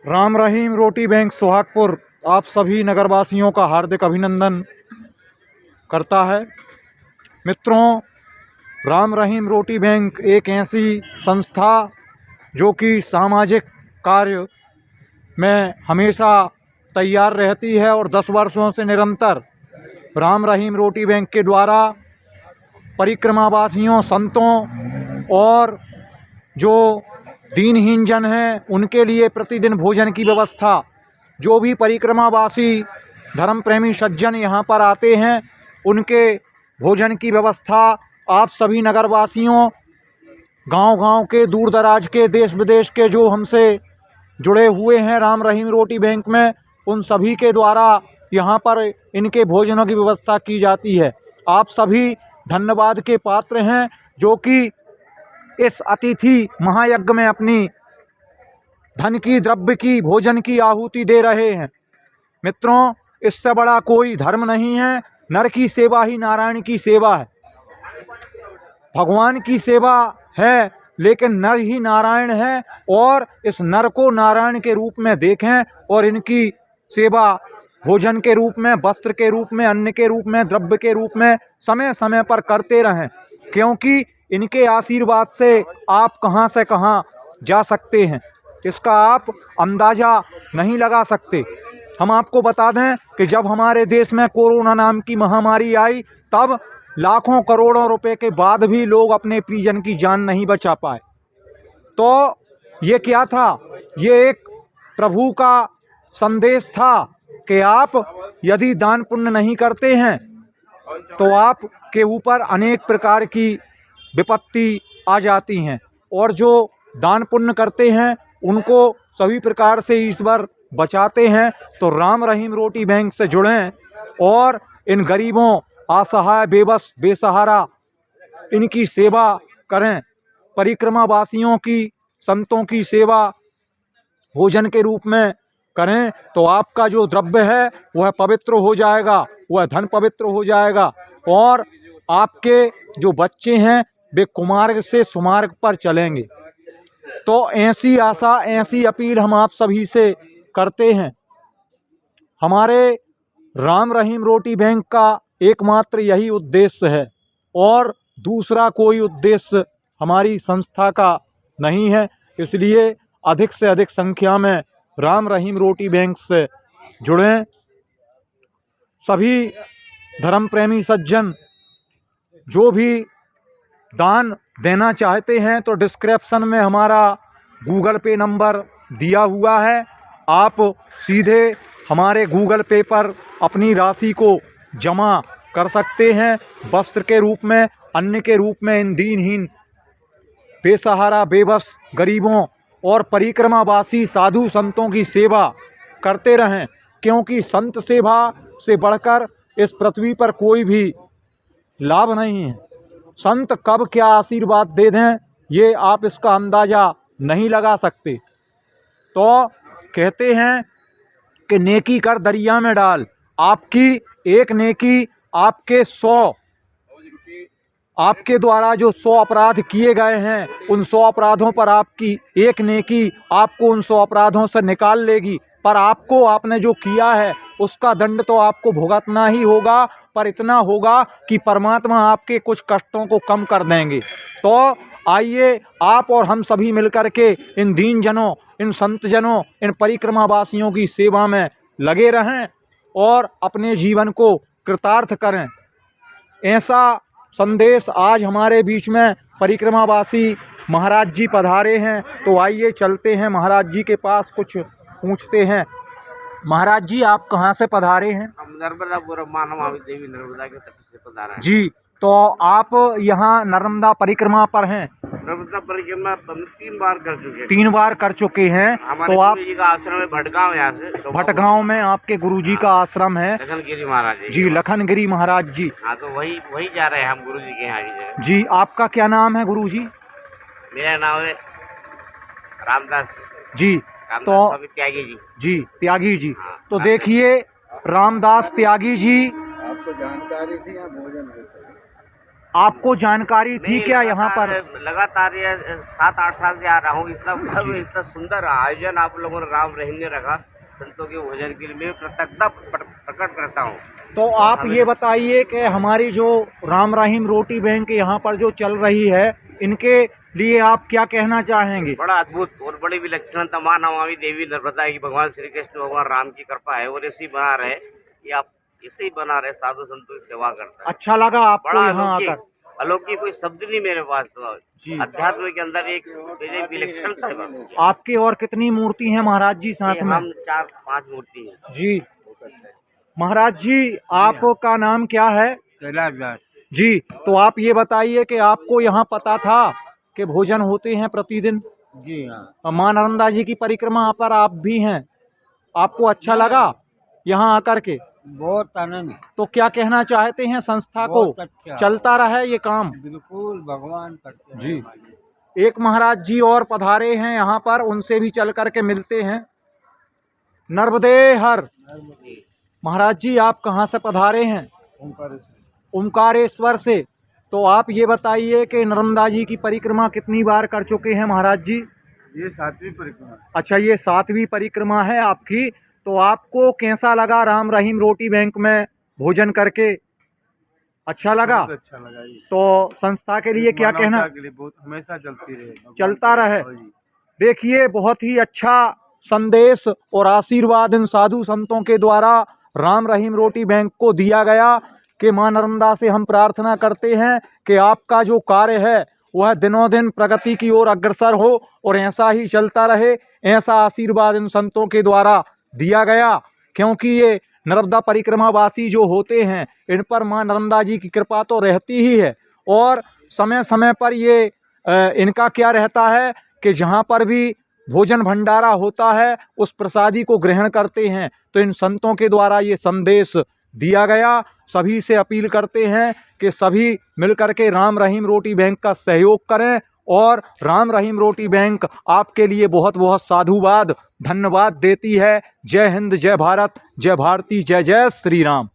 राम रहीम रोटी bank Suhagpur आप सभी नगरवासियों का हार्दिक अभिनंदन करता है। मित्रों, राम रहीम रोटी बैंक एक ऐसी संस्था जो कि सामाजिक कार्य में हमेशा तैयार रहती है और 10 वर्षों से निरंतर राम रहीम रोटी बैंक के द्वारा परिक्रमावासियों, संतों और जो दीनहीन जन हैं उनके लिए प्रतिदिन भोजन की व्यवस्था, जो भी परिक्रमावासी धर्म प्रेमी सज्जन यहाँ पर आते हैं उनके भोजन की व्यवस्था आप सभी नगरवासियों, गांव-गांव के, दूर दराज के, देश विदेश के जो हमसे जुड़े हुए हैं राम रहीम रोटी बैंक में, उन सभी के द्वारा यहाँ पर इनके भोजनों की व्यवस्था की जाती है। आप सभी धन्यवाद के पात्र हैं जो कि इस अतिथि महायज्ञ में अपनी धन की, द्रव्य की, भोजन की आहुति दे रहे हैं। मित्रों, इससे बड़ा कोई धर्म नहीं है। नर की सेवा ही नारायण की सेवा है। भगवान की सेवा है लेकिन नर ही नारायण है, और इस नर को नारायण के रूप में देखें और इनकी सेवा भोजन के रूप में, वस्त्र के रूप में, अन्न के रूप में, द्रव्य के रूप में समय समय पर करते रहें, क्योंकि इनके आशीर्वाद से आप कहां से कहां जा सकते हैं, इसका आप अंदाज़ा नहीं लगा सकते। हम आपको बता दें कि जब हमारे देश में कोरोना नाम की महामारी आई, तब लाखों करोड़ों रुपए के बाद भी लोग अपने प्रियजन की जान नहीं बचा पाए। तो ये क्या था? ये एक प्रभु का संदेश था कि आप यदि दान पुण्य नहीं करते हैं तो आप के ऊपर अनेक प्रकार की विपत्ति आ जाती हैं, और जो दान पुण्य करते हैं उनको सभी प्रकार से ईश्वर बचाते हैं। तो राम रहीम रोटी बैंक से जुड़ें और इन गरीबों, असहाय, बेबस, बेसहारा इनकी सेवा करें। परिक्रमावासियों की, संतों की सेवा भोजन के रूप में करें तो आपका जो द्रव्य है वह पवित्र हो जाएगा, वह धन पवित्र हो जाएगा, और आपके जो बच्चे हैं वे कुमार्ग से सुमार्ग पर चलेंगे। तो ऐसी आशा, ऐसी अपील हम आप सभी से करते हैं। हमारे राम रहीम रोटी बैंक का एकमात्र यही उद्देश्य है और दूसरा कोई उद्देश्य हमारी संस्था का नहीं है। इसलिए अधिक से अधिक संख्या में राम रहीम रोटी बैंक से जुड़ें। सभी धर्म प्रेमी सज्जन जो भी दान देना चाहते हैं तो डिस्क्रिप्शन में हमारा गूगल पे नंबर दिया हुआ है। आप सीधे हमारे गूगल पे पर अपनी राशि को जमा कर सकते हैं। वस्त्र के रूप में, अन्न के रूप में इन दीनहीन, बेसहारा, बेबस गरीबों और परिक्रमावासी साधु संतों की सेवा करते रहें, क्योंकि संत सेवा से बढ़कर इस पृथ्वी पर कोई भी लाभ नहीं है। संत कब क्या आशीर्वाद दे दें ये आप इसका अंदाज़ा नहीं लगा सकते। तो कहते हैं कि नेकी कर दरिया में डाल। आपकी एक नेकी आपके 100, आपके द्वारा जो 100 अपराध किए गए हैं उन 100 अपराधों पर आपकी एक नेकी आपको उन 100 अपराधों से निकाल लेगी। पर आपको, आपने जो किया है उसका दंड तो आपको भुगतना ही होगा, पर इतना होगा कि परमात्मा आपके कुछ कष्टों को कम कर देंगे। तो आइए आप और हम सभी मिलकर के इन दीन जनों, इन संत जनों, इन परिक्रमावासियों की सेवा में लगे रहें और अपने जीवन को कृतार्थ करें। ऐसा संदेश आज हमारे बीच में परिक्रमावासी महाराज जी पधारे हैं। तो आइए चलते हैं महाराज जी के पास, कुछ पूछते हैं। महाराज जी, आप कहाँ से पधारे हैं? हम नर्मदापुरम मानव देवी नर्मदा के तट से पधारे हैं जी। तो आप यहाँ नर्मदा परिक्रमा पर हैं? नर्मदा परिक्रमा हम 3 बार कर चुके हैं। 3 बार कर चुके हैं। हमारे तो आप गुरु जी का आश्रम है भटगांव, यहाँ से भटगांव में आपके गुरुजी का आश्रम है? लखनगिरी महाराज जी, लखनगिरी महाराज जी। हाँ, तो वही जा रहे हैं हम गुरु जी के यहाँ की जगह। जी, आपका क्या नाम है गुरुजी? मेरा नाम है रामदास जी। तो स्वामी त्यागी जी। जी, त्यागी जी। हाँ। तो देखिए, रामदास त्यागी जी, आपको जानकारी थी या भोजन आपको जानकारी थी क्या यहाँ पर? लगातार ये 7-8 साल से आ रहा हूँ। इतना सुंदर आयोजन आप लोगों ने राम रहीम ने रखा संतों के भोजन के लिए, मैं कृतज्ञता प्रकट करता हूँ। तो आप ये बताइए कि हमारी जो राम रहीम रोटी बैंक यहाँ पर जो चल रही है, इनके लिए आप क्या कहना चाहेंगे? बड़ा अद्भुत और बड़ी विलक्षणता मां नमामि देवी नर्मदा की भगवान श्री कृष्ण भगवान राम की कृपा है और ऐसे ही बना रहे कि आप ऐसे ही बना रहे, साधु संतों की सेवा करता है। अच्छा लगा आपको बड़ा यहाँ आकर? अलौकिक कोई शब्द नहीं मेरे पास, तो जी। अध्यात्म के अंदर एक विलक्षणता है। आपकी और कितनी मूर्ति हैं महाराज जी साथ में? हम 4-5 मूर्ति हैं जी। महाराज जी, आपका नाम क्या है? कैलाश दास जी। तो आप ये बताइए कि आपको यहाँ पता था कि भोजन होते हैं प्रतिदिन? जी हाँ। माँ नर्मदा जी की परिक्रमा पर आप भी हैं, आपको अच्छा लगा यहाँ आकर के? बहुत आनंद। तो क्या कहना चाहते हैं संस्था को? अच्छा। चलता रहे ये काम? बिल्कुल भगवान करते जी। एक महाराज जी और पधारे हैं यहाँ पर, उनसे भी चल करके मिलते हैं। नर्मदे हर। महाराज जी, आप कहाँ से पधारे हैं? ओमकारेश्वर से। तो आप ये बताइए कि नर्मदा जी की परिक्रमा कितनी बार कर चुके हैं महाराज जी? ये 7वीं परिक्रमा। अच्छा, ये 7वीं परिक्रमा है आपकी। तो आपको कैसा लगा राम रहीम रोटी बैंक में भोजन करके? अच्छा लगा? बहुत अच्छा लगा ये। तो संस्था के लिए क्या कहना? के लिए बहुत हमेशा चलती रहे, चलता रहे। देखिए, बहुत ही अच्छा संदेश और आशीर्वाद इन साधु संतों के द्वारा राम रहीम रोटी बैंक को दिया गया कि माँ नर्मदा से हम प्रार्थना करते हैं कि आपका जो कार्य है वह दिनों दिन प्रगति की ओर अग्रसर हो और ऐसा ही चलता रहे। ऐसा आशीर्वाद इन संतों के द्वारा दिया गया, क्योंकि ये नर्मदा परिक्रमा वासी जो होते हैं, इन पर माँ नर्मदा जी की कृपा तो रहती ही है। और समय समय पर ये इनका क्या रहता है कि जहाँ पर भी भोजन भंडारा होता है उस प्रसादी को ग्रहण करते हैं। तो इन संतों के द्वारा ये संदेश दिया गया। सभी से अपील करते हैं कि सभी मिलकर के राम रहीम रोटी बैंक का सहयोग करें और राम रहीम रोटी बैंक आपके लिए बहुत बहुत साधुवाद धन्यवाद देती है। जय हिंद, जय भारत, जय भारती, जय जय श्री राम।